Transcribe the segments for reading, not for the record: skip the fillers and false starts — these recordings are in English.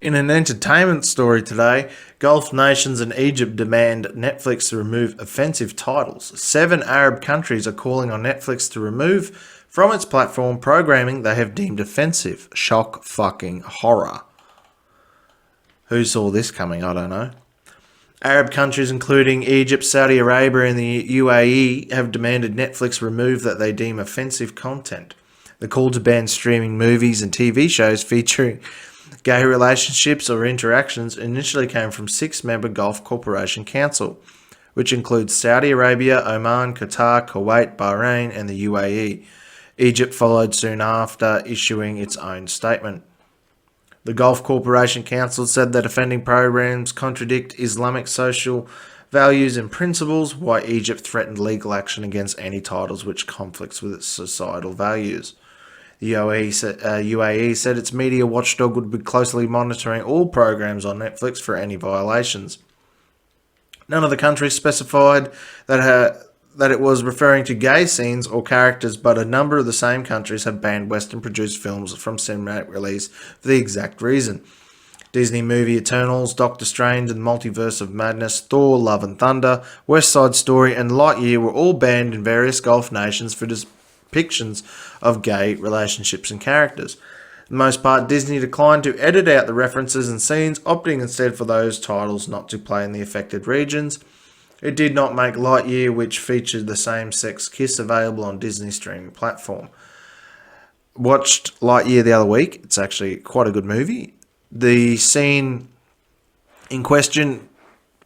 In an entertainment story today, Gulf nations and Egypt demand Netflix to remove offensive titles. 7 Arab countries are calling on Netflix to remove from its platform programming they have deemed offensive. Shock fucking horror. Who saw this coming? I don't know. Arab countries including Egypt, Saudi Arabia and the UAE have demanded Netflix remove that they deem offensive content. The call to ban streaming movies and TV shows featuring gay relationships or interactions initially came from 6-member Gulf Cooperation Council, which includes Saudi Arabia, Oman, Qatar, Kuwait, Bahrain and the UAE. Egypt followed soon after, issuing its own statement. The Gulf Cooperation Council said that offending programs contradict Islamic social values and principles, while Egypt threatened legal action against any titles which conflicts with its societal values. The UAE said its media watchdog would be closely monitoring all programs on Netflix for any violations. None of the countries specified that it was referring to gay scenes or characters, but a number of the same countries have banned Western-produced films from cinematic release for the exact reason. Disney movie Eternals, Doctor Strange and Multiverse of Madness, Thor, Love and Thunder, West Side Story and Lightyear were all banned in various Gulf nations for depictions of gay relationships and characters. For the most part, Disney declined to edit out the references and scenes, opting instead for those titles not to play in the affected regions. It did not make Lightyear, which featured the same-sex kiss, available on Disney's streaming platform. Watched Lightyear the other week. It's actually quite a good movie. The scene in question,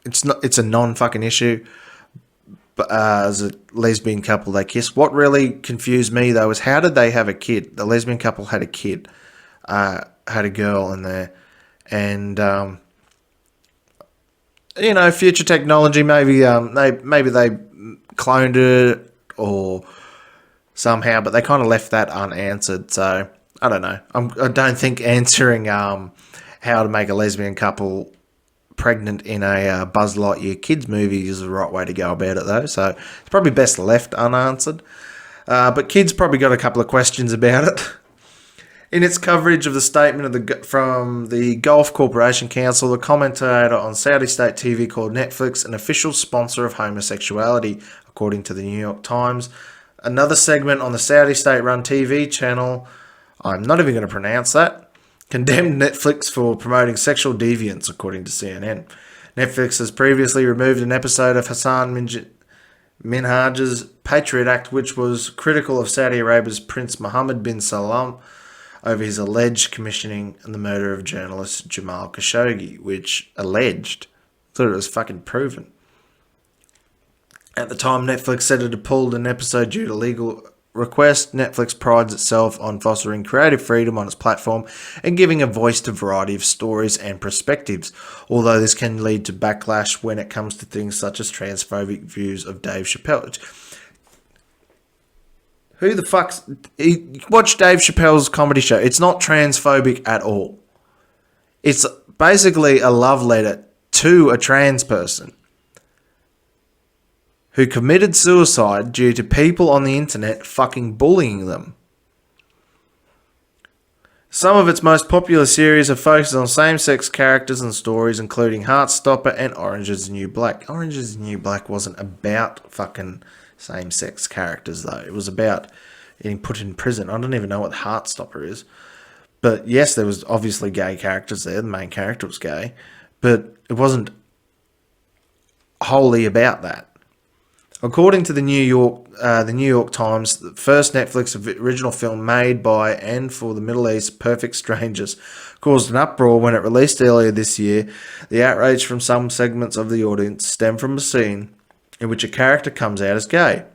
it's a non-fucking issue. But as a lesbian couple, they kiss. What really confused me, though, is how did they have a kid? The lesbian couple had a kid, had a girl in there. And, future technology, maybe they cloned it or somehow, but they kind of left that unanswered. So, I don't know. I don't think answering how to make a lesbian couple pregnant in a Buzz Lightyear kids movie is the right way to go about it, though, so it's probably best left unanswered. But kids probably got a couple of questions about it. In its coverage of the statement from the Gulf Cooperation Council, the commentator on Saudi state TV called Netflix an official sponsor of homosexuality, according to the New York Times. Another segment on the Saudi state-run TV channel, I'm not even going to pronounce that, condemned Netflix for promoting sexual deviance, according to CNN. Netflix has previously removed an episode of Hassan Minhaj's Patriot Act, which was critical of Saudi Arabia's Prince Mohammed bin Salman over his alleged commissioning and the murder of journalist Jamal Khashoggi, which alleged, thought it was fucking proven. At the time, Netflix said it had pulled an episode due to legal request. Netflix prides itself on fostering creative freedom on its platform and giving a voice to a variety of stories and perspectives, although this can lead to backlash when it comes to things such as transphobic views of Dave Chappelle. Who the fuck's... Watch Dave Chappelle's comedy show. It's not transphobic at all. It's basically a love letter to a trans person who committed suicide due to people on the internet fucking bullying them. Some of its most popular series are focused on same-sex characters and stories, including Heartstopper and Orange is the New Black. Orange is the New Black wasn't about fucking same-sex characters, though. It was about getting put in prison. I don't even know what Heartstopper is. But yes, there was obviously gay characters there. The main character was gay. But it wasn't wholly about that. According to the New York Times, the first Netflix original film made by and for the Middle East, Perfect Strangers, caused an uproar when it released earlier this year. The outrage from some segments of the audience stemmed from a scene in which a character comes out as gay.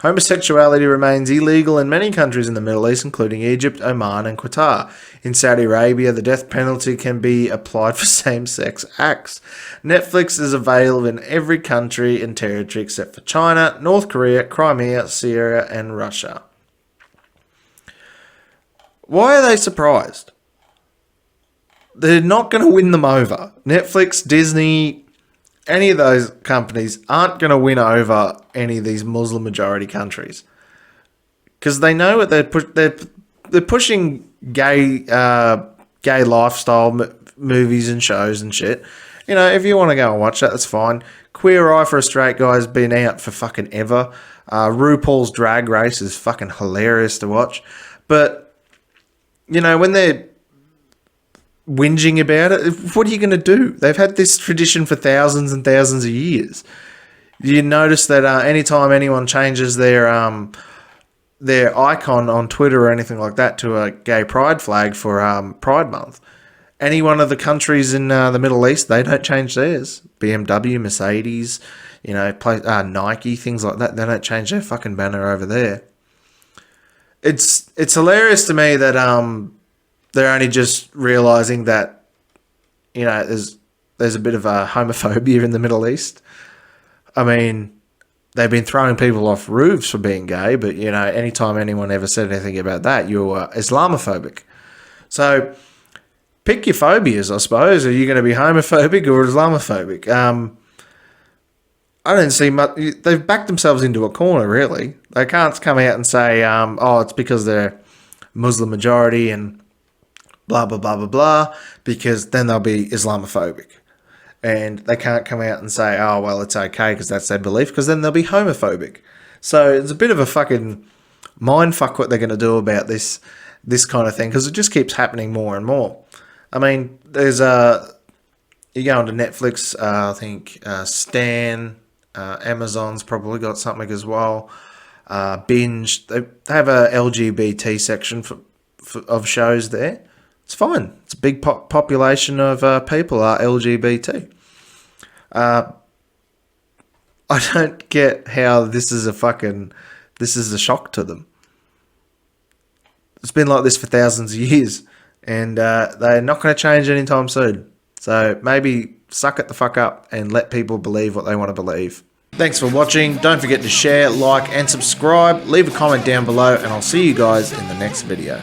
Homosexuality remains illegal in many countries in the Middle East, including Egypt, Oman and Qatar. In Saudi Arabia, the death penalty can be applied for same-sex acts. Netflix is available in every country and territory except for China, North Korea, Crimea, Syria and Russia. Why are they surprised? They're not going to win them over. Netflix, Disney, any of those companies aren't going to win over any of these Muslim majority countries, because they know what they're pushing gay lifestyle movies and shows and shit. You know, if you want to go and watch that, that's fine. Queer Eye for a Straight Guy has been out for fucking ever. RuPaul's Drag Race is fucking hilarious to watch. But, you know, when they're whinging about it, what are you going to do? They've had this tradition for thousands and thousands of years. You notice that anytime anyone changes their icon on Twitter or anything like that to a gay pride flag for Pride Month, any one of the countries in the Middle East, they don't change theirs. BMW, Mercedes, you know, Nike, things like that, they don't change their fucking banner over there. It's hilarious to me that they're only just realising that, you know, there's a bit of a homophobia in the Middle East. I mean, they've been throwing people off roofs for being gay, but, you know, anytime anyone ever said anything about that, you're Islamophobic. So, pick your phobias, I suppose. Are you going to be homophobic or Islamophobic? I don't see much. They've backed themselves into a corner, really. They can't come out and say, oh, it's because they're Muslim majority and blah, blah, blah, blah, blah, because then they'll be Islamophobic. And they can't come out and say, oh, well, it's okay because that's their belief, because then they'll be homophobic. So it's a bit of a fucking mindfuck what they're going to do about this kind of thing, because it just keeps happening more and more. I mean, there's you go onto Netflix, I think Stan, Amazon's probably got something as well. Binge, they have a LGBT section of shows there. It's fine. It's a big population of people are LGBT. I don't get how this is a shock to them. It's been like this for thousands of years, and they're not going to change anytime soon. So maybe suck it the fuck up and let people believe what they want to believe. Thanks for watching. Don't forget to share, like, and subscribe. Leave a comment down below, and I'll see you guys in the next video.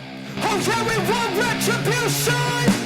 Retribution.